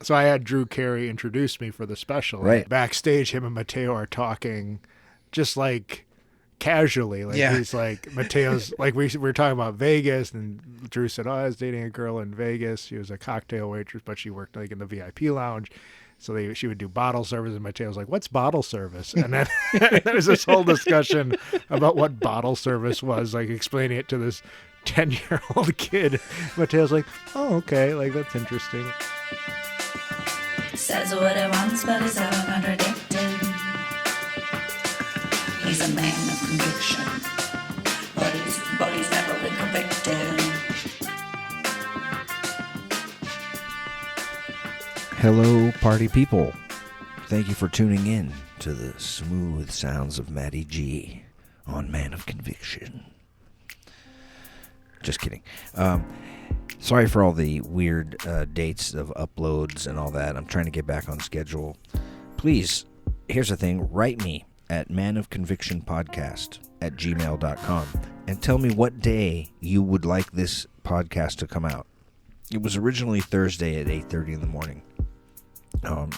So I had Drew Carey introduce me for the special. Right. Backstage, him and Mateo are talking just like casually. Like he's like, Mateo's like, we were talking about Vegas, and Drew said, oh, I was dating a girl in Vegas. She was a cocktail waitress, but she worked like in the VIP lounge. So she would do bottle service, and Mateo's like, what's bottle service? And then there was this whole discussion about what bottle service was, like explaining it to this 10-year-old kid. Mateo's like, oh, okay, like that's interesting. Says what he wants, but he's ever contradicted. He's a man of conviction, but he's never been convicted. Hello, party people. Thank you for tuning in to the smooth sounds of Matty G on Man of Conviction. Just kidding. Sorry for all the weird dates of uploads and all that. I'm trying to get back on schedule. Please, here's the thing. Write me at manofconvictionpodcast@gmail.com and tell me what day you would like this podcast to come out. It was originally Thursday at 8:30 in the morning.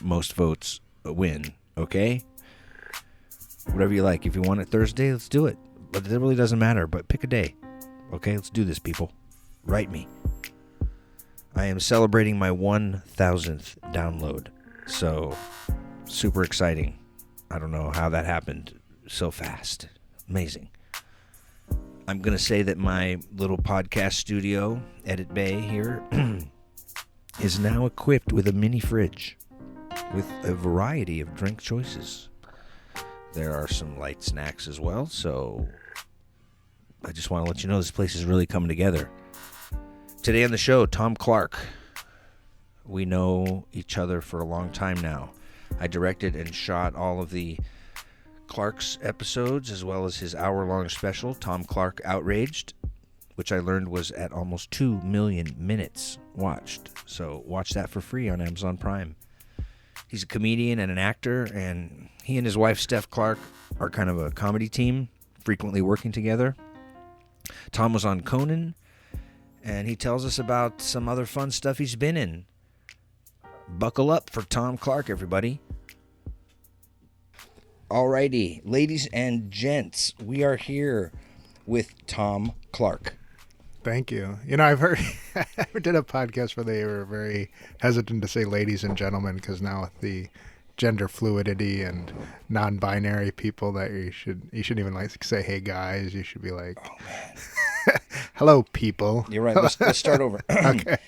Most votes win, okay? Whatever you like. If you want it Thursday, let's do it. But it really doesn't matter, but pick a day. Okay, let's do this, people. Write me. I am celebrating my 1,000th download, so super exciting. I don't know how that happened so fast. Amazing. I'm going to say that my little podcast studio, Edit Bay here, is now equipped with a mini fridge with a variety of drink choices. There are some light snacks as well, so I just want to let you know this place is really coming together. Today on the show, Tom Clark. We know each other for a long time now. I directed and shot all of the Clark's episodes as well as his hour-long special, Tom Clark Outraged, which I learned was at almost 2 million minutes watched. So watch that for free on Amazon Prime. He's a comedian and an actor, and he and his wife, Steph Clark, are kind of a comedy team, frequently working together. Tom was on Conan, and he tells us about some other fun stuff he's been in. Buckle up for Tom Clark, everybody. Alrighty, ladies and gents, we are here with Tom Clark. Thank you. You know, I've heard, I did a podcast where they were very hesitant to say ladies and gentlemen, because now with the gender fluidity and non-binary people, that you shouldn't even like say, hey guys, you should be like, oh man, hello people. You're right, let's start over. Okay.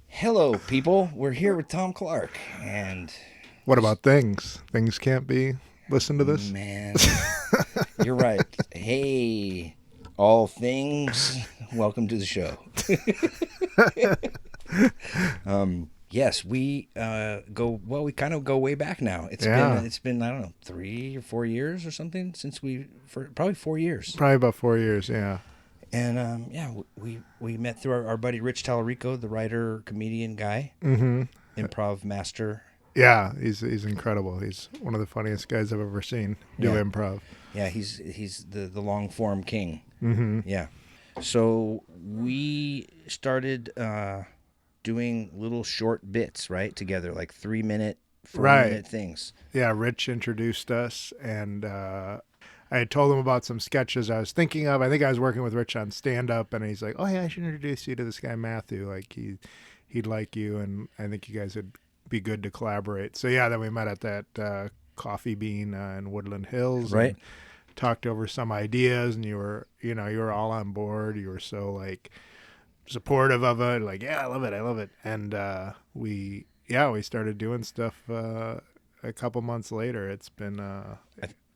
Hello people, we're here with Tom Clark, and what about things? Things can't be, listen to this? Man, you're right. Hey, all things, welcome to the show. Yes, we we kind of go way back now. It's been I don't know, 3 or 4 years or something since probably 4 years. Probably about 4 years, yeah. And we met through our buddy Rich Tallarico, the writer, comedian guy, improv master. Yeah, he's incredible. He's one of the funniest guys I've ever seen do improv. Yeah, he's the long form king. Mm-hmm. Yeah. So we started doing little short bits, right, together, like 3-minute, 4-minute things. Yeah, Rich introduced us, and I had told him about some sketches I was thinking of. I think I was working with Rich on stand-up, and he's like, oh, yeah, I should introduce you to this guy, Matthew. Like, he'd like you, and I think you guys would be good to collaborate. So, yeah, then we met at that Coffee Bean in Woodland Hills. Right. And talked over some ideas, and you were all on board. You were so, like, supportive of it. Like, yeah, I love it. And we started doing stuff a couple months later. It's been...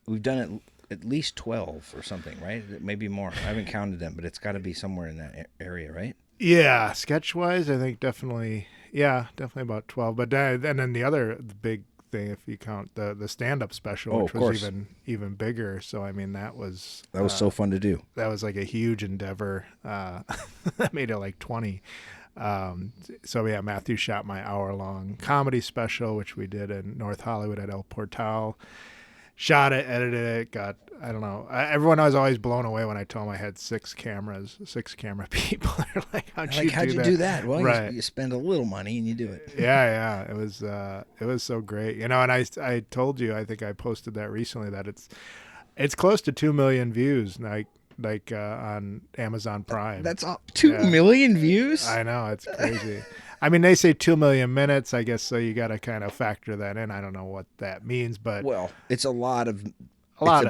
We've done it at least 12 or something, right? Maybe more. I haven't counted them, but it's got to be somewhere in that area, right? Yeah, sketch-wise, I think definitely about 12. But and then the big thing, if you count the stand-up special, which was even bigger. So, I mean, that was so fun to do. That was like a huge endeavor. That made it like 20. So, yeah, Matthew shot my hour-long comedy special, which we did in North Hollywood at El Portal. shot it, edited it, got, I don't know. Everyone was always blown away when I told them I had 6 camera people. They're like, how'd you do that? Well, right. you spend a little money and you do it. Yeah. It was so great. And I told you, I think I posted that recently, that it's close to 2 million views, like on Amazon Prime. That's all, 2 million views? I know, it's crazy. I mean, they say 2 million minutes, I guess, so you got to kind of factor that in. I don't know what that means, but well, it's a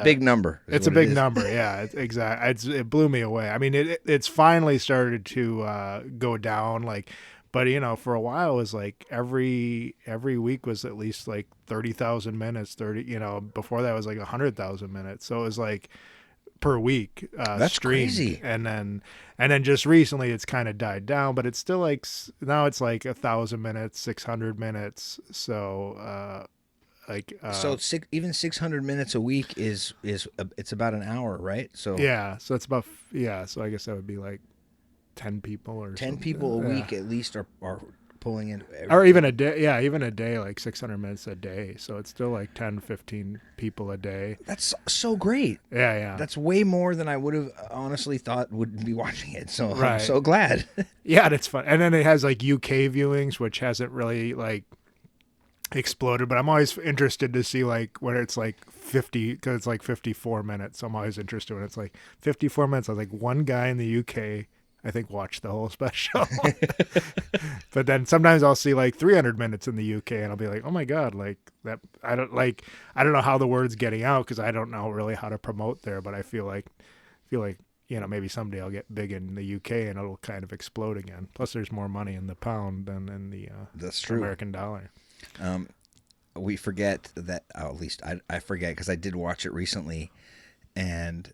big number. It's a big number, yeah. Exactly. It blew me away. I mean, it's finally started to go down, like, but for a while it was like every week was at least like 30,000 minutes. Before that was like 100,000 minutes. So it was like per week. That's streamed. Crazy. And then just recently it's kind of died down, but it's still like, now it's like 1,000 minutes, 600 minutes. So so even 600 minutes a week is it's about an hour, right? So yeah, so it's about so I guess that would be like 10 people or 10 something. people a week at least are pulling in or even a day. Yeah, even a day, like 600 minutes a day. So it's still like 10, 15 people a day. That's so great. Yeah. That's way more than I would have honestly thought would be watching it. So right. I'm so glad. Yeah, that's fun. And then it has like UK viewings, which hasn't really like exploded, but I'm always interested to see like when it's like 50, because it's like 54 minutes. So I'm always interested when it's like 54 minutes. I was like, one guy in the UK, I think, watched the whole special. But then sometimes I'll see like 300 minutes in the UK and I'll be like, oh my God, like that. I don't know how the word's getting out, because I don't know really how to promote there, but I feel like maybe someday I'll get big in the UK and it'll kind of explode again. Plus there's more money in the pound than in the That's true. American dollar. We forget that, at least I forget, because I did watch it recently, and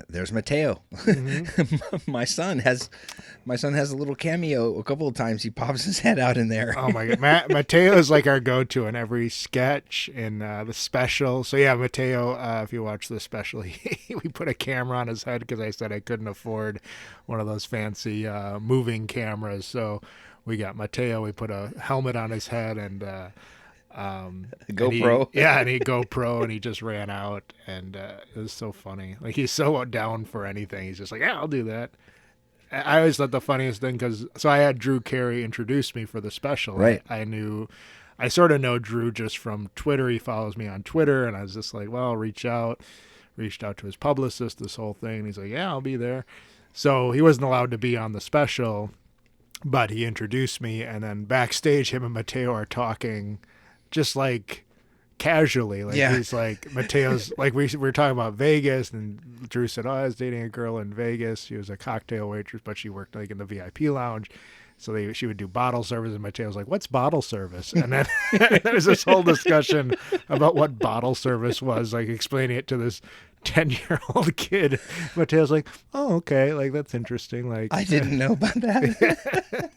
there's Mateo. Mm-hmm. my son has a little cameo a couple of times. He pops his head out in there. Oh my God, Mateo is like our go-to in every sketch in the special. So yeah, Mateo, if you watch the special, we put a camera on his head because I said I couldn't afford one of those fancy moving cameras. So we got Mateo. We put a helmet on his head and GoPro. And he GoPro, and he just ran out, and it was so funny. Like, he's so down for anything. He's just like, yeah, I'll do that. I always thought the funniest thing, so I had Drew Carey introduce me for the special. Right. I sort of know Drew just from Twitter. He follows me on Twitter, and I was just like, well, I'll reach out. Reached out to his publicist, this whole thing, and he's like, yeah, I'll be there. So he wasn't allowed to be on the special, but he introduced me, and then backstage, him and Mateo are talking just like casually. Like, he's like, Mateo's like, we were talking about Vegas, and Drew said, oh, I was dating a girl in Vegas. She was a cocktail waitress, but she worked like in the VIP lounge. So she would do bottle service, and Mateo's like, what's bottle service? And then there was this whole discussion about what bottle service was, like explaining it to this 10-year-old kid. Mateo's like, oh, okay, like, that's interesting. Like, I didn't know about that.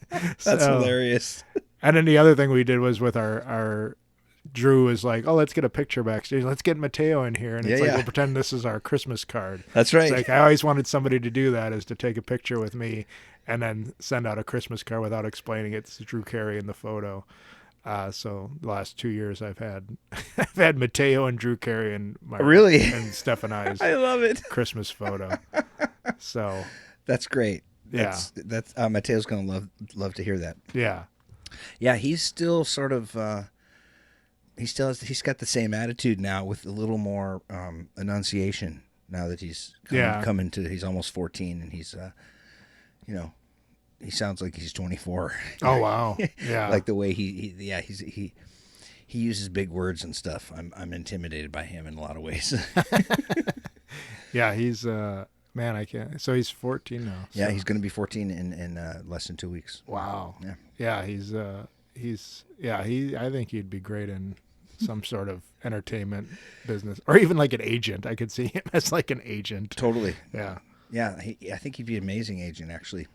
That's hilarious. And then the other thing we did was with our Drew is like, oh, let's get a picture backstage. Let's get Mateo in here. And it's like, we'll pretend this is our Christmas card. That's right. It's like, I always wanted somebody to do that, is to take a picture with me and then send out a Christmas card without explaining it's Drew Carey in the photo. So the last 2 years I've had Mateo and Drew Carey and and Steph and I's I love it. Christmas photo. So that's great. Yeah. That's Mateo's gonna love to hear that. Yeah. Yeah, he's still sort of he's got the same attitude now, with a little more enunciation now that he's coming to, he's almost 14, and he's he sounds like he's 24. Oh wow. Yeah. Like the way he uses big words and stuff. I'm intimidated by him in a lot of ways. Yeah, he's man, I can't. So he's 14 now. So. Yeah, he's going to be 14 in less than 2 weeks. Wow. Yeah. Yeah, I think he'd be great in some sort of entertainment business, or even like an agent. I could see him as like an agent. Totally. Yeah. Yeah, I think he'd be an amazing agent, actually.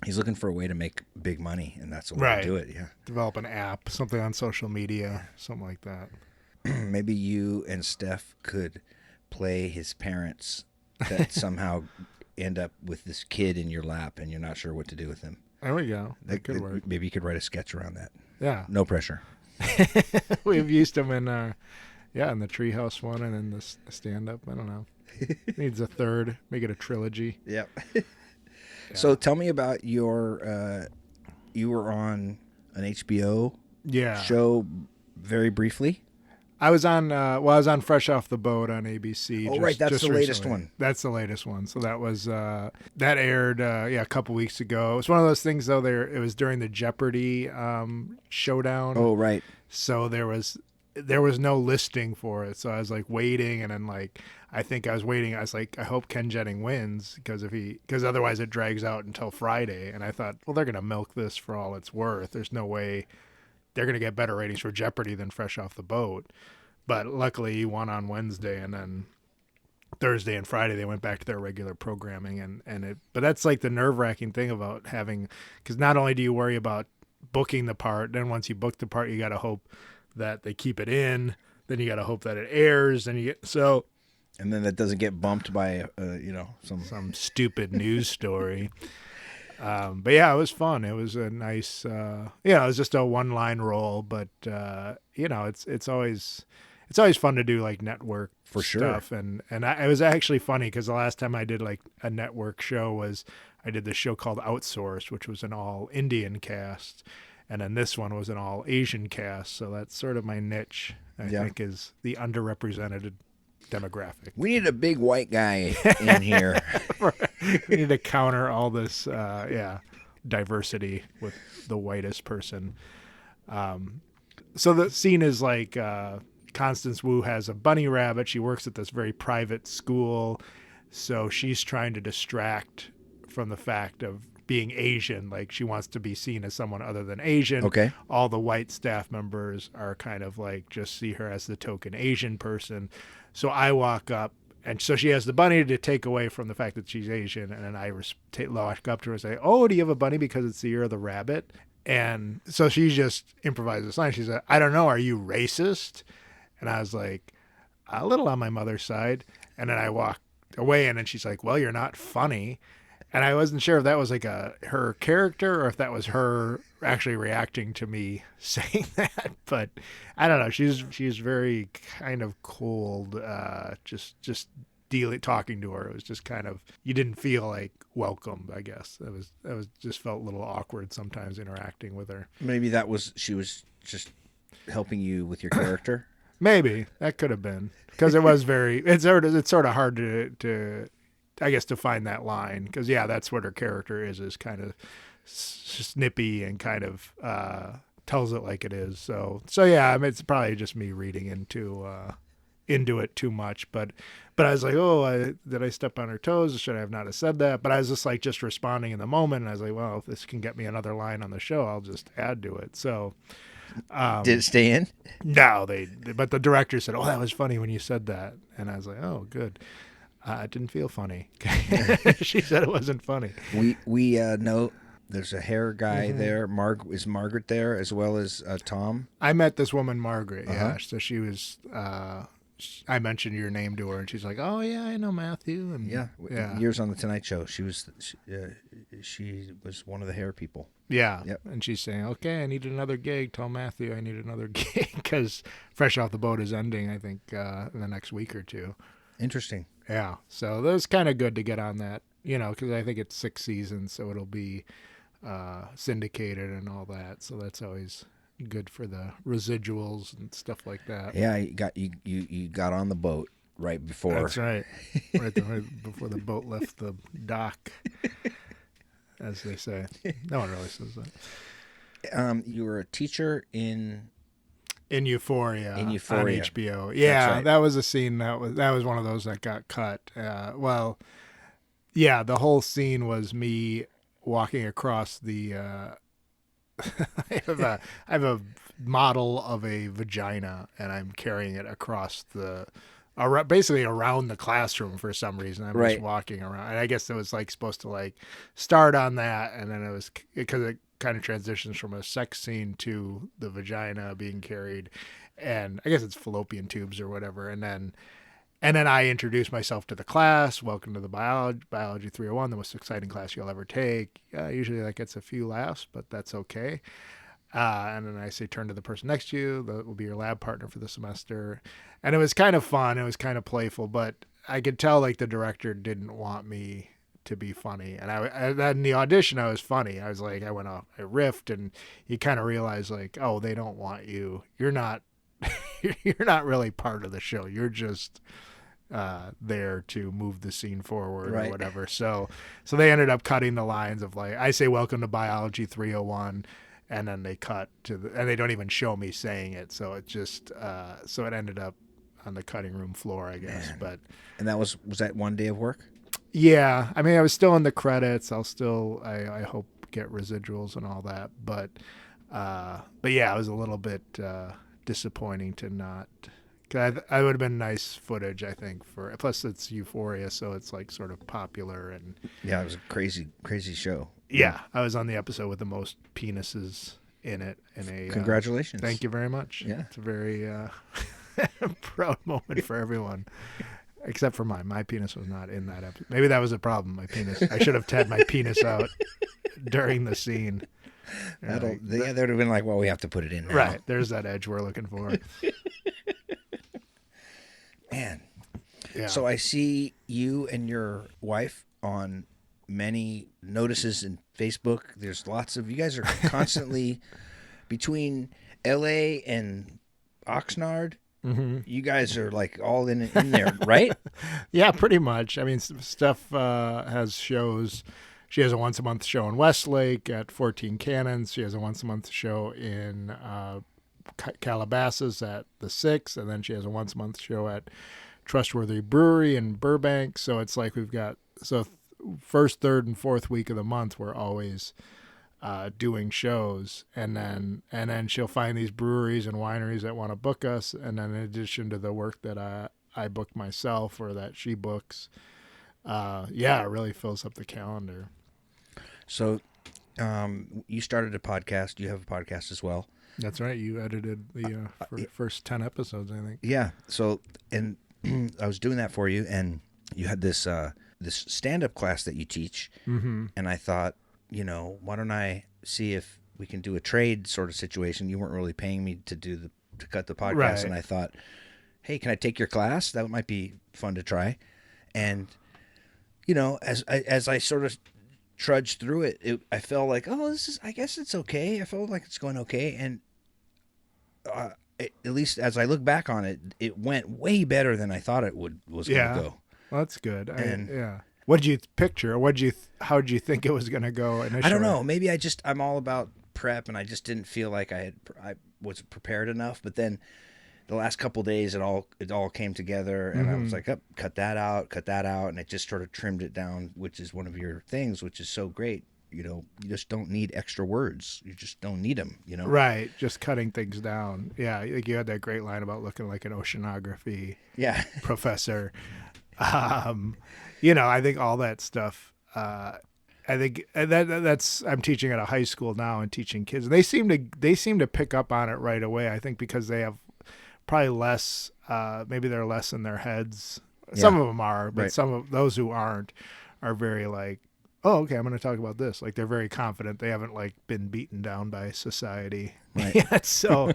He's looking for a way to make big money, and that's the way to do it, yeah. Develop an app, something on social media, something like that. Maybe you and Steph could play his parents that somehow end up with this kid in your lap, and you're not sure what to do with him. There we go. That could work. Maybe you could write a sketch around that. Yeah. No pressure. We've used him Yeah, and the Treehouse one, and then the stand-up. I don't know. Needs a third. Make it a trilogy. Yep. So tell me about your. You were on an HBO show very briefly. I was on. I was on Fresh Off the Boat on ABC. Oh, right, that's the latest recently. one. That's the latest one. So that was that aired a couple weeks ago. It was one of those things though. It was during the Jeopardy showdown. Oh, right. So there was no listing for it. So I was like waiting, and then like I think I was waiting. I was like, I hope Ken Jennings wins because otherwise it drags out until Friday. And I thought, well, they're gonna milk this for all it's worth. There's no way they're gonna get better ratings for Jeopardy than Fresh Off the Boat. But luckily he won on Wednesday, and then Thursday and Friday they went back to their regular programming. But that's like the nerve-wracking thing about having, because not only do you worry about booking the part, then once you book the part, you got to hope that they keep it in. Then you got to hope that it airs, and and then that doesn't get bumped by some stupid news story. But yeah, it was fun. It was a nice, it was just a one-line role, but it's always fun to do like network for stuff. Sure. And it was actually funny because the last time I did like a network show was I did this show called Outsourced, which was an all Indian cast. And then this one was an all Asian cast. So that's sort of my niche, I think, is the underrepresented demographic. We need a big white guy in here. We need to counter all this, diversity with the whitest person. So the scene is like Constance Wu has a bunny rabbit. She works at this very private school. So she's trying to distract from the fact of being Asian. Like she wants to be seen as someone other than Asian. Okay. All the white staff members are kind of like just see her as the token Asian person. So I walk up, and so she has the bunny to take away from the fact that she's Asian. And then I walk up to her and say, "Oh, do you have a bunny because it's the year of the rabbit?" And so she just improvised this line. She said, "I don't know. Are you racist?" And I was like, "A little on my mother's side." And then I walked away, and then she's like, "Well, you're not funny." And I wasn't sure if that was like her character or if that was her actually reacting to me saying that. But I don't know. She's very kind of cold. Just talking to her. It was just kind of, you didn't feel like welcomed, I guess. It was just felt a little awkward sometimes interacting with her. Maybe she was just helping you with your character. Maybe that could have been, because it was it's sort of hard to I guess to find that line, because that's what her character is kind of snippy and kind of tells it like it is. So yeah, I mean, it's probably just me reading into it too much, but I was like, did I step on her toes? Should I have not have said that? But I was just responding in the moment, and I was like, well, if this can get me another line on the show, I'll just add to it. So did it stay in? No, but the director said, "Oh, that was funny when you said that," and I was like, "Oh, good." It didn't feel funny. She said it wasn't funny. We know there's a hair guy there. Is Margaret there as well as Tom? I met this woman, Margaret. Yeah, so she was. I mentioned your name to her, and she's like, "Oh yeah, I know Matthew." And years on the Tonight Show. She was one of the hair people. Yeah, yep. And she's saying, "Okay, I need another gig. Tell Matthew I need another gig because Fresh Off the Boat is ending. I think in the next week or two." Interesting. Yeah, so that was kind of good to get on that, because I think it's 6 seasons, so it'll be syndicated and all that. So that's always good for the residuals and stuff like that. Yeah, you got on the boat right before. That's right, right before the boat left the dock, as they say. No one really says that. You were a teacher in Euphoria on HBO. Yeah, right. That was a scene that was one of those that got cut. The whole scene was me walking across the I have a model of a vagina, and I'm carrying it across basically around the classroom for some reason. I'm just walking around, and I guess it was supposed to start on that, and then it was because it kind of transitions from a sex scene to the vagina being carried, and I guess it's fallopian tubes or whatever, and then I introduce myself to the class. Welcome to the biology 301, the most exciting class you'll ever take. Usually that gets a few laughs, but that's okay. And then I say, turn to the person next to you. That will be your lab partner for the semester. And it was kind of fun. It was kind of playful, but I could tell like the director didn't want me to be funny. And in the audition, I was funny. I was like, I went off, I riffed, and you kind of realize like, oh, they don't want you. You're not, you're not really part of the show. You're just there to move the scene forward or whatever. So they ended up cutting the lines of like, I say, welcome to Biology 301. And then they cut and they don't even show me saying it. So it just, so it ended up on the cutting room floor, I guess. Man. And that was that one day of work? Yeah. I mean, I was still in the credits. I'll still, I hope, get residuals and all that. But yeah, it was a little bit disappointing to not, cause I would have been nice footage, I think, plus it's Euphoria. So it's like sort of popular and. Yeah, it was a crazy, crazy show. Yeah, I was on the episode with the most penises in it. Congratulations. Thank you very much. Yeah. It's a very proud moment for everyone, except for mine. My penis was not in that episode. Maybe that was a problem, my penis. I should have had my penis out during the scene. They would have been like, well, we have to put it in now. Right. There's that edge we're looking for. Man. Yeah. So I see you and your wife on many notices in Facebook. There's lots of, you guys are constantly between LA and Oxnard. Mm-hmm. You guys are like all in there, right? Yeah, pretty much. I mean, Steph has shows. She has a once a month show in Westlake at 14 Cannons. She has a once a month show in Calabasas at the 6, and then she has a once a month show at Trustworthy Brewery in Burbank. So it's like we've got first, third, and fourth week of the month we're always doing shows, and then she'll find these breweries and wineries that want to book us, and then in addition to the work that I book myself or that she books, it really fills up the calendar. So you started a podcast. You have a podcast as well. That's right. You edited the first 10 episodes, I think. Yeah. So, and I was doing that for you, and you had this stand-up class that you teach, mm-hmm. and I thought, why don't I see if we can do a trade sort of situation? You weren't really paying me to cut the podcast, right. And I thought, hey, can I take your class? That might be fun to try. And as I sort of trudged through it, I felt like, I guess it's okay. I felt like it's going okay, and at least as I look back on it, it went way better than I thought it was going to go. Well, that's good. What did you picture? Or how did you think it was going to go initially? I don't know. Maybe I'm all about prep, and I just didn't feel like I was prepared enough. But then the last couple of days, it all came together, and I was like, cut that out, and it just sort of trimmed it down, which is one of your things, which is so great. You just don't need extra words. You just don't need them, Right, just cutting things down. Yeah, like you had that great line about looking like an oceanography professor. I think all that stuff, I think that's, I'm teaching at a high school now and teaching kids, and they seem to pick up on it right away. I think because they have probably less, maybe they're less in their heads. Yeah. Some of them are, but some of those who aren't are very like, oh, okay, I'm going to talk about this. Like they're very confident. They haven't like been beaten down by society yet. So,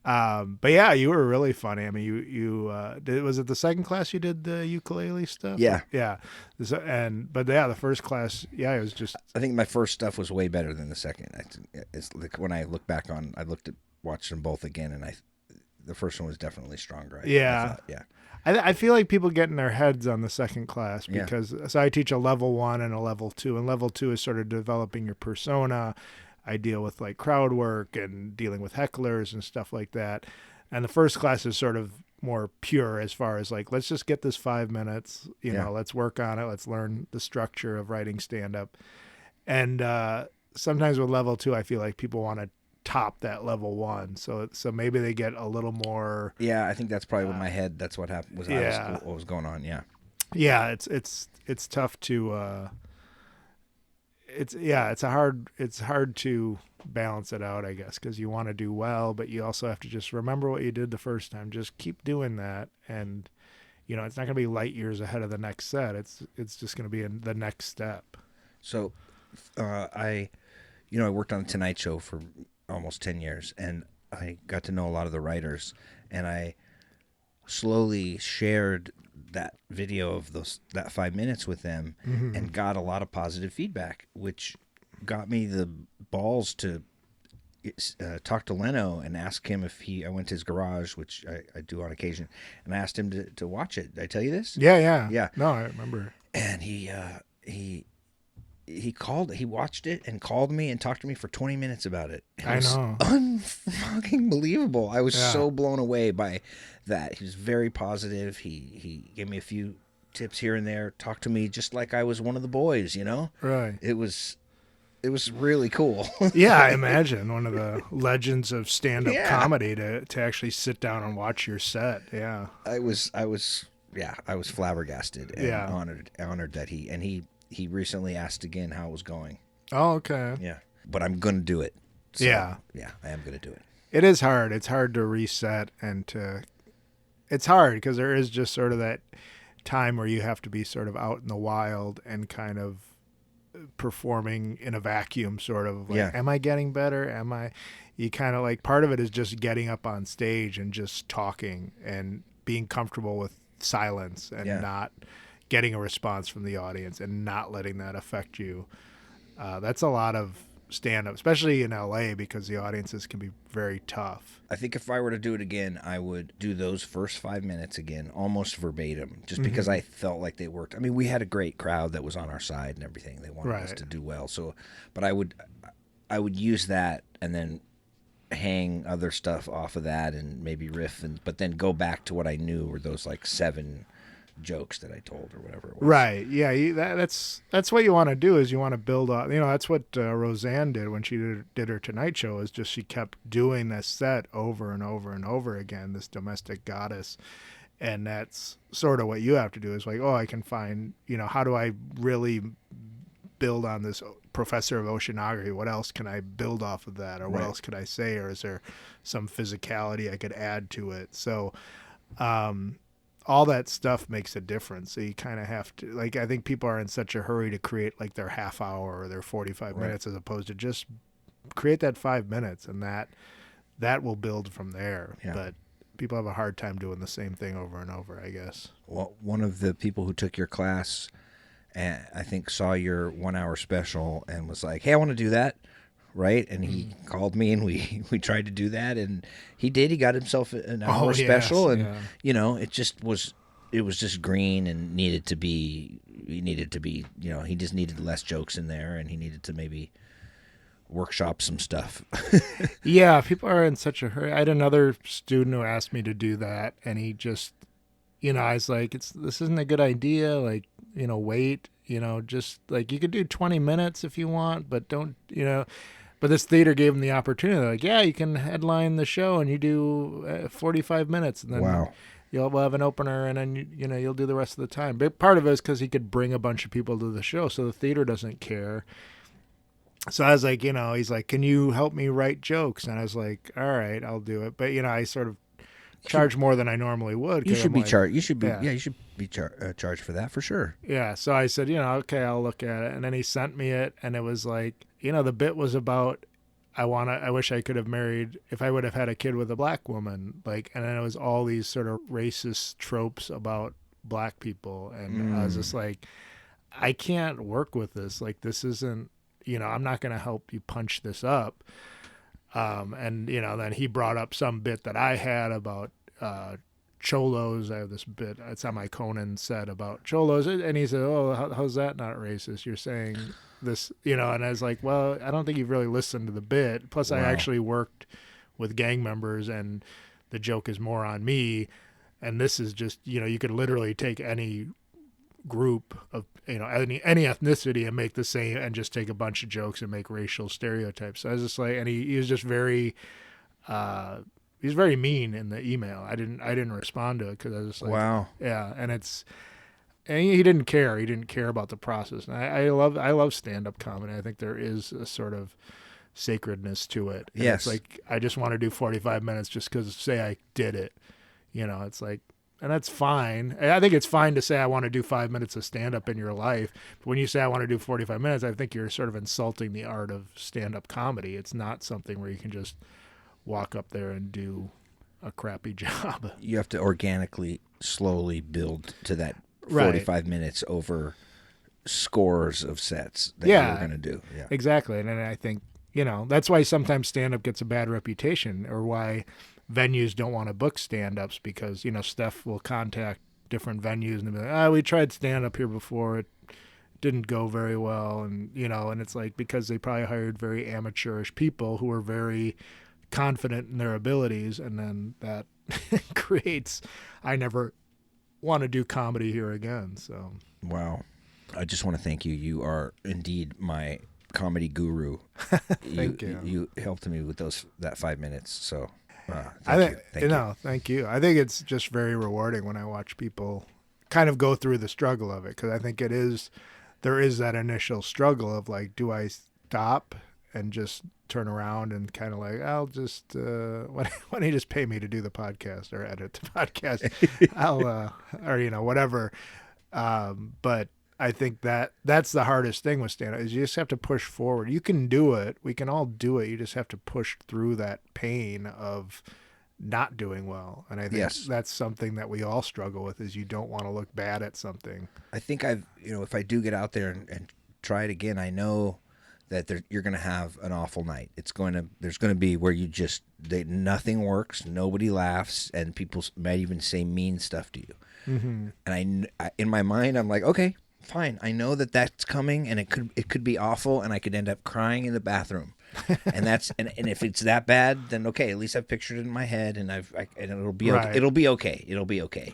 but yeah, you were really funny. I mean, you was it the second class you did the ukulele stuff? Yeah. Yeah. But the first class, it was just. I think my first stuff was way better than the second. It's like when I look back on, watched them both again, and the first one was definitely stronger. I feel like people get in their heads on the second class because so I teach a level 1 and a level 2, and level 2 is sort of developing your persona. I deal with like crowd work and dealing with hecklers and stuff like that. And the first class is sort of more pure as far as like, let's just get this 5 minutes, let's work on it. Let's learn the structure of writing stand-up. And sometimes with level 2, I feel like people want to top that level 1, so maybe they get a little more. Yeah, I think that's probably what my head. That's what happened. What was going on? Yeah. It's tough to. It's hard to balance it out, I guess, because you want to do well, but you also have to just remember what you did the first time. Just keep doing that, and it's not going to be light years ahead of the next set. It's just going to be in the next step. So, I worked on the Tonight Show for almost 10 years, and I got to know a lot of the writers, and I slowly shared that video of that 5 minutes with them and got a lot of positive feedback, which got me the balls to talk to Leno and ask him if I went to his garage, which I do on occasion, and I asked him to watch it. Did I tell you this? Yeah. No, I remember. And he watched it and called me and talked to me for 20 minutes about it. I know. Unfucking believable. I was so blown away by that. He was very positive. He gave me a few tips here and there, talked to me just like I was one of the boys, you know? Right. It was really cool. Yeah, I imagine one of the legends of stand-up comedy to actually sit down and watch your set. Yeah. I was flabbergasted and honored that he recently asked again how it was going. Oh, okay. Yeah. But I'm going to do it. So, yeah, I am going to do it. It is hard. It's hard to reset it's hard because there is just sort of that time where you have to be sort of out in the wild and kind of performing in a vacuum, sort of like, am I getting better? You kind of like, part of it is just getting up on stage and just talking and being comfortable with silence and not getting a response from the audience and not letting that affect you. That's a lot of stand-up, especially in LA, because the audiences can be very tough. I think if I were to do it again, I would do those first 5 minutes again, almost verbatim, just because I felt like they worked. I mean, we had a great crowd that was on our side and everything. They wanted us to do well. So, but I would use that and then hang other stuff off of that and maybe riff, but then go back to what I knew were those like 7 jokes that I told or whatever it was. Right. Yeah. That's what you want to do, is you want to build up. That's what Roseanne did when she did her Tonight Show, is just she kept doing this set over and over and over again, this domestic goddess. And that's sort of what you have to do, is like, I can find, how do I really build on this professor of oceanography? What else can I build off of that? Or what else could I say? Or is there some physicality I could add to it? So, all that stuff makes a difference. So you kind of have to, like, I think people are in such a hurry to create like their half hour or their 45 minutes, as opposed to just create that 5 minutes, and that will build from there. Yeah. But people have a hard time doing the same thing over and over, I guess. Well, one of the people who took your class, I think, saw your 1 hour special and was like, hey, I want to do that. Right. And he called me and we tried to do that, and he got himself an hour special. And, it was just green and needed to be, he just needed less jokes in there, and he needed to maybe workshop some stuff. Yeah. People are in such a hurry. I had another student who asked me to do that, and he just, I was like, this isn't a good idea. Like, wait, just like, you could do 20 minutes if you want, but don't, But this theater gave him the opportunity. They're like, yeah, you can headline the show and you do 45 minutes. And then we'll have an opener, and then, you'll do the rest of the time. But part of it is because he could bring a bunch of people to the show, so the theater doesn't care. So I was like, he's like, can you help me write jokes? And I was like, all right, I'll do it. But, I sort of charge more than I normally would. You should be charged. You should be charged for that, for sure. Yeah. So I said, okay, I'll look at it. And then he sent me it, and it was like, the bit was about, I wish I could have married, if I would have had a kid with a black woman, like, and then it was all these sort of racist tropes about black people. And I was just like, I can't work with this. Like, this isn't, I'm not going to help you punch this up. And, then he brought up some bit that I had about, cholos. I have this bit, it's on my Conan set about cholos, and he said, how's that not racist? You're saying this, and I was like, well, I don't think you've really listened to the bit. Plus, I actually worked with gang members, and the joke is more on me, and this is just, you could literally take any group of, any ethnicity and make the same, and just take a bunch of jokes and make racial stereotypes. So I was just like, and he was just very he's very mean in the email. I didn't respond to it because I was just like, wow. Yeah. And he didn't care. He didn't care about the process. And I love stand-up comedy. I think there is a sort of sacredness to it. And yes. It's like, I just want to do 45 minutes just because, say I did it. It's like, and that's fine. And I think it's fine to say I want to do 5 minutes of stand-up in your life. But when you say I want to do 45 minutes, I think you're sort of insulting the art of stand-up comedy. It's not something where you can just walk up there and do a crappy job. You have to organically, slowly build to that 45 minutes over scores of sets that you're going to do. Yeah, exactly. And I think, that's why sometimes stand-up gets a bad reputation, or why venues don't want to book stand-ups, because, Steph will contact different venues and be like, we tried stand-up here before. It didn't go very well. And, and it's like, because they probably hired very amateurish people who are very confident in their abilities. And then that creates, I never want to do comedy here again. So, wow. I just want to thank you. You are indeed my comedy guru. Thank you. You helped me with that 5 minutes. So thank you. I think it's just very rewarding when I watch people kind of go through the struggle of it, because I think there is that initial struggle of like, do I stop and just turn around and kind of like, I'll just why don't you just pay me to do the podcast or edit the podcast? I'll or whatever. But I think that's the hardest thing with stand-up, is you just have to push forward. You can do it. We can all do it. You just have to push through that pain of not doing well. And I think that's something that we all struggle with, is you don't want to look bad at something. I think if I do get out there and try it again, I know that you're going to have an awful night. There's going to be where nothing works, nobody laughs, and people might even say mean stuff to you. Mm-hmm. And I in my mind, I'm like, okay, fine. I know that that's coming, and it could be awful, and I could end up crying in the bathroom. And that's and if it's that bad, then okay, at least I've pictured it in my head, and and it'll be okay. It'll be okay. It'll be okay.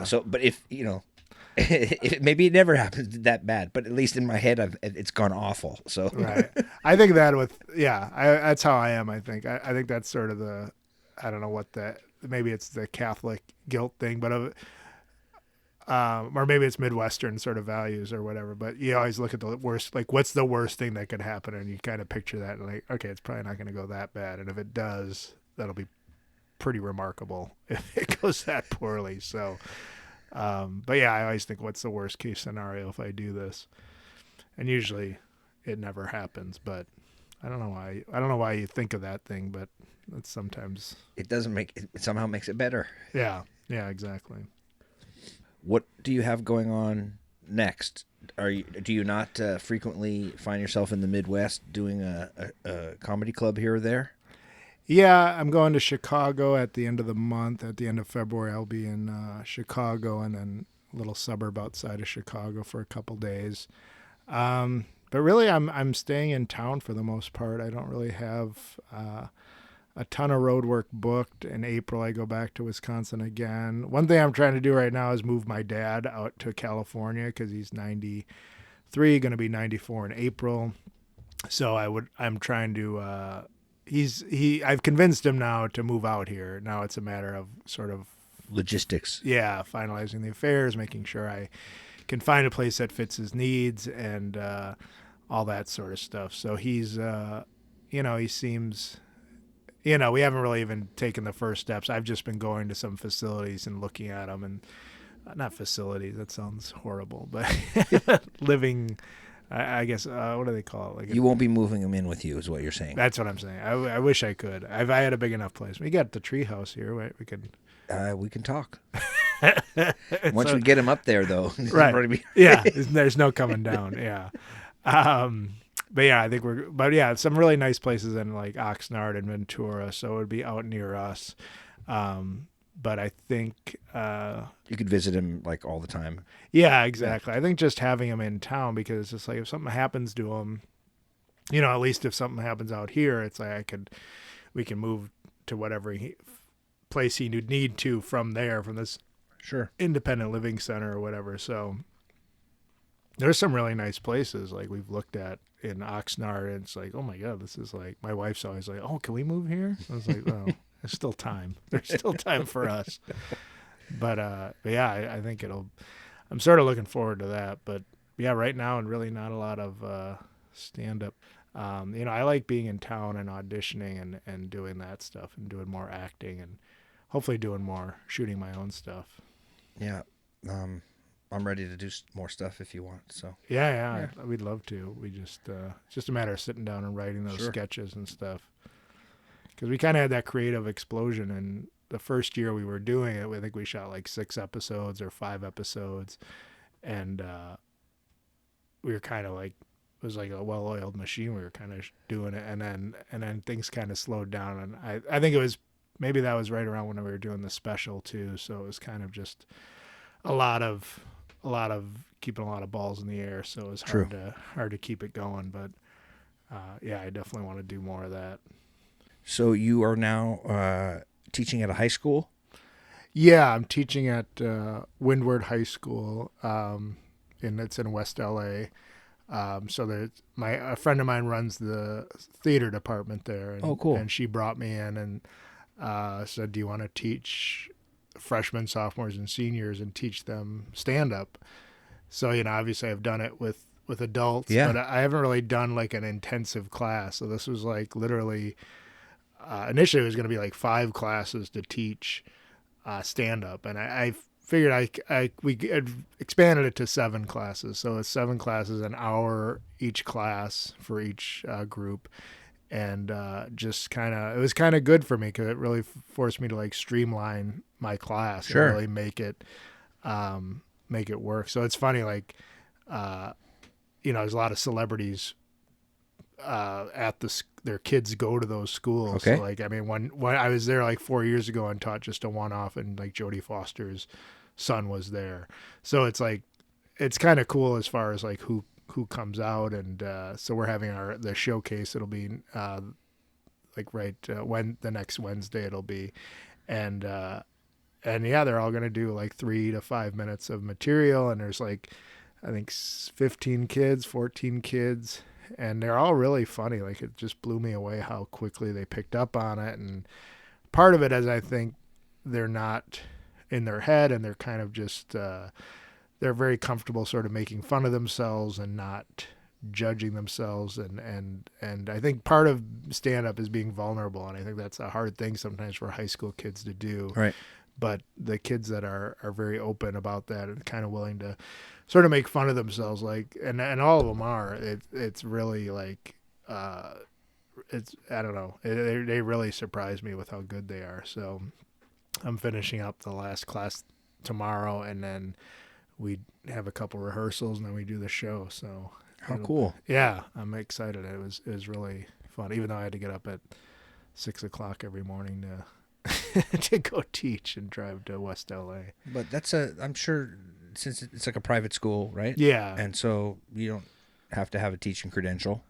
So, but if maybe it never happens that bad, but at least in my head, it's gone awful. So right. I think that that's how I am. I think that's sort of I don't know what maybe it's the Catholic guilt thing, but or maybe it's Midwestern sort of values or whatever. But you always look at the worst, like what's the worst thing that could happen, and you kind of picture that, and like, okay, it's probably not going to go that bad, and if it does, that'll be pretty remarkable if it goes that poorly. So. But yeah, I always think, what's the worst case scenario if I do this? And usually it never happens, but I don't know why you think of that thing, but it's sometimes it doesn't it somehow makes it better. Yeah, exactly. What do you have going on next? Do you not frequently find yourself in the Midwest doing a comedy club here or there? Yeah, I'm going to Chicago at the end of the month. At the end of February, I'll be in Chicago, and then a little suburb outside of Chicago for a couple days. But really, I'm staying in town for the most part. I don't really have a ton of road work booked. In April, I go back to Wisconsin again. One thing I'm trying to do right now is move my dad out to California, because he's 93, going to be 94 in April. So I'm trying to. I've convinced him now to move out here. Now it's a matter of sort of logistics. Yeah, finalizing the affairs, making sure I can find a place that fits his needs, and all that sort of stuff. So he's, he seems, we haven't really even taken the first steps. I've just been going to some facilities and looking at them, and not facilities. That sounds horrible, but living. I guess, what do they call it? Like you won't be moving them in with you, is what you're saying. That's what I'm saying. I wish I could. If I had a big enough place. We got the tree house here. Right? We could. We can talk. Once we get him up there, though. Right. Yeah. There's no coming down. Yeah. But yeah, I think some really nice places in like Oxnard and Ventura. So it would be out near us. But I think you could visit him like all the time. Yeah, exactly. I think just having him in town, because it's just like if something happens to him, at least if something happens out here, it's like we can move to whatever place he would need to from this independent living center or whatever. So there's some really nice places like we've looked at in Oxnard, and it's like, oh my God, this is like, my wife's always like, oh, can we move here? I was like, well. There's still time. There's still time for us. But yeah, I think I'm sort of looking forward to that. But yeah, right now, and really not a lot of stand-up. I like being in town and auditioning and doing that stuff and doing more acting. And hopefully doing more, shooting my own stuff. Yeah. I'm ready to do more stuff if you want. So Yeah. We'd love to. We just it's just a matter of sitting down and writing those Sure. sketches and stuff. Because we kind of had that creative explosion, and the first year we were doing it, I think we shot like 6 episodes or 5 episodes, and we were kind of like, it was like a well-oiled machine. We were kind of doing it, and then things kind of slowed down, and I think it was maybe that was right around when we were doing the special too. So it was kind of just a lot of keeping a lot of balls in the air. So it was hard to keep it going. But yeah, I definitely want to do more of that. So you are now teaching at a high school? Yeah, I'm teaching at Windward High School, and it's in West LA. So a friend of mine runs the theater department there. And, oh, cool. And she brought me in and said, "Do you want to teach freshmen, sophomores, and seniors and teach them stand-up?" So, obviously I've done it with adults, but I haven't really done like an intensive class. So this was like literally, initially it was going to be like 5 classes to teach stand-up. And I figured we had expanded it to 7 classes. So it's 7 classes, an hour each class for each group. And just it was kind of good for me because it really forced me to like streamline my class and really make it work. So it's funny, like, there's a lot of celebrities at their kids go to those schools. Okay. So, like, I mean, when I was there like 4 years ago and taught just a one-off, and like Jodie Foster's son was there. So it's like, it's kind of cool as far as like who comes out. And so we're having the showcase. It'll be when the next Wednesday it'll be. And yeah, they're all going to do like 3 to 5 minutes of material. And there's like, I think 15 kids, 14 kids, and they're all really funny. Like, it just blew me away how quickly they picked up on it. And part of it is I think they're not in their head, and they're kind of just, they're very comfortable sort of making fun of themselves and not judging themselves. And I think part of stand-up is being vulnerable. And I think that's a hard thing sometimes for high school kids to do. Right. But the kids that are very open about that and kind of willing to sort of make fun of themselves, like, and all of them are, it's really like, it's, I don't know, they really surprise me with how good they are. So I'm finishing up the last class tomorrow, and then we have a couple rehearsals, and then we do the show. So how cool. Yeah, I'm excited. It was really fun, even though I had to get up at 6 o'clock every morning to go teach and drive to West LA. But I'm sure, since it's like a private school, right? Yeah. And so you don't have to have a teaching credential.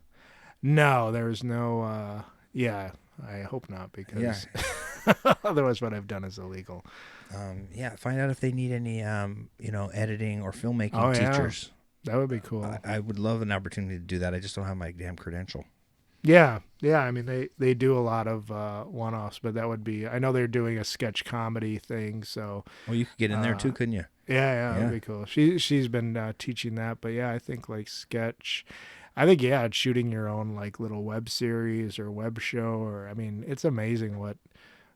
No, there's no, I hope not, because otherwise what I've done is illegal. Find out if they need any, editing or filmmaking teachers. That would be cool. I would love an opportunity to do that. I just don't have my damn credential. Yeah. I mean, they do a lot of one-offs, but that would be, I know they're doing a sketch comedy thing, so. Well, you could get in there too, couldn't you? Yeah, that'd be cool. She's been teaching that, but yeah, I think like sketch, I think, it's shooting your own like little web series or web show, or, I mean, it's amazing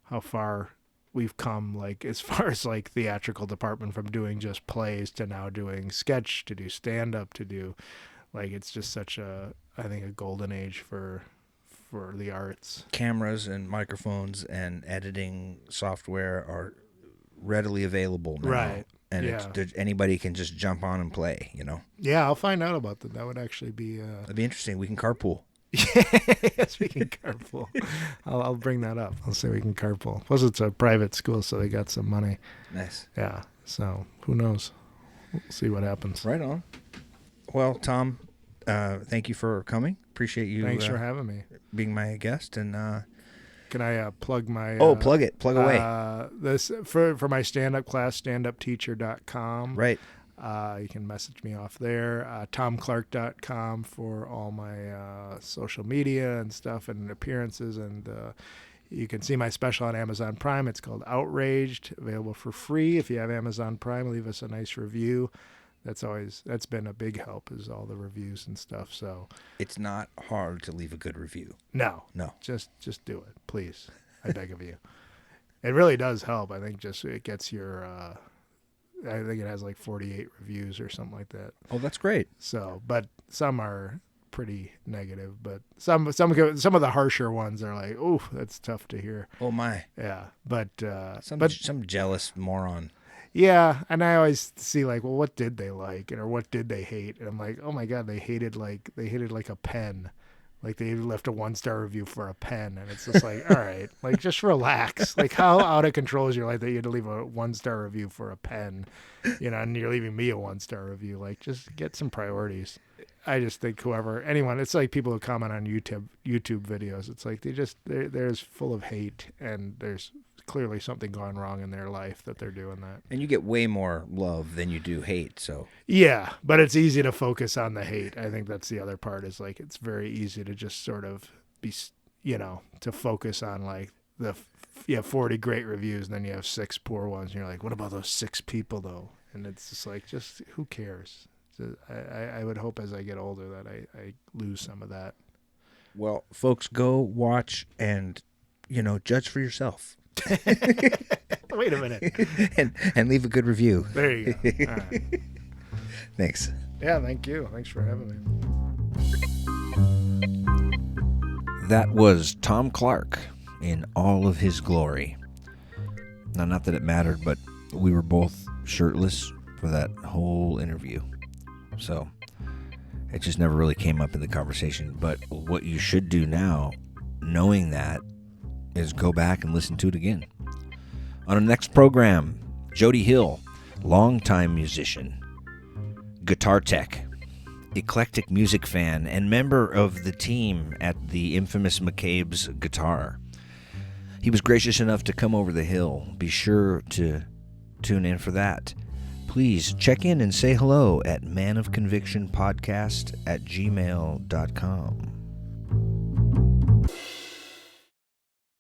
how far we've come, like, as far as like theatrical department, from doing just plays to now doing sketch, to do stand-up, to do, like, it's just such I think a golden age for the arts. Cameras and microphones and editing software are readily available now. Right. And anybody can just jump on and play, Yeah, I'll find out about that. That would actually be... That'd be interesting. We can carpool. Yes, we can carpool. I'll bring that up. I'll say we can carpool. Plus, it's a private school, so they got some money. Nice. Yeah, so who knows? We'll see what happens. Right on. Well, Tom, thank you for coming. Appreciate you. Thanks for having me. Being my guest. And can I plug my... plug it. Plug away. This for my stand-up class, standupteacher.com. Right. You can message me off there. TomClark.com for all my social media and stuff and appearances. And you can see my special on Amazon Prime. It's called Outraged, available for free. If you have Amazon Prime, leave us a nice review. That's been a big help, is all the reviews and stuff. So it's not hard to leave a good review. No. No. Just do it, please. I beg of you. It really does help. I think just it gets your. I think it has like 48 reviews or something like that. Oh, that's great. So, but some are pretty negative, but some of the harsher ones are like, oh, that's tough to hear. Oh my. Yeah, but some jealous moron. Yeah, and I always see like, well, what did they like, or what did they hate? And I'm like, oh my god, they hated like a pen. Like they left a 1-star review for a pen, and it's just like, all right, like just relax. Like how out of control is your life that you had to leave a 1-star review for a pen, and you're leaving me a 1-star review. Like just get some priorities. I just think anyone, it's like people who comment on YouTube videos. It's like they're full of hate, and there's clearly something gone wrong in their life that they're doing that. And you get way more love than you do hate, so. Yeah, but it's easy to focus on the hate. I think that's the other part is like it's very easy to just sort of be, to focus on like you have 40 great reviews and then you have 6 poor ones. And you're like, what about those 6 people though? And it's just like, just who cares? So I would hope as I get older that I lose some of that. Well, folks, go watch and, judge for yourself. Wait a minute. and leave a good review. There you go. All right. Thanks. Yeah, thank you. Thanks for having me. That was Tom Clark in all of his glory. Now, not that it mattered, but we were both shirtless for that whole interview. So it just never really came up in the conversation. But what you should do now, knowing that, is go back and listen to it again. On our next program, Jody Hill, longtime musician, guitar tech, eclectic music fan, and member of the team at the infamous McCabe's Guitar. He was gracious enough to come over the hill. Be sure to tune in for that. Please check in and say hello at manofconvictionpodcast@gmail.com.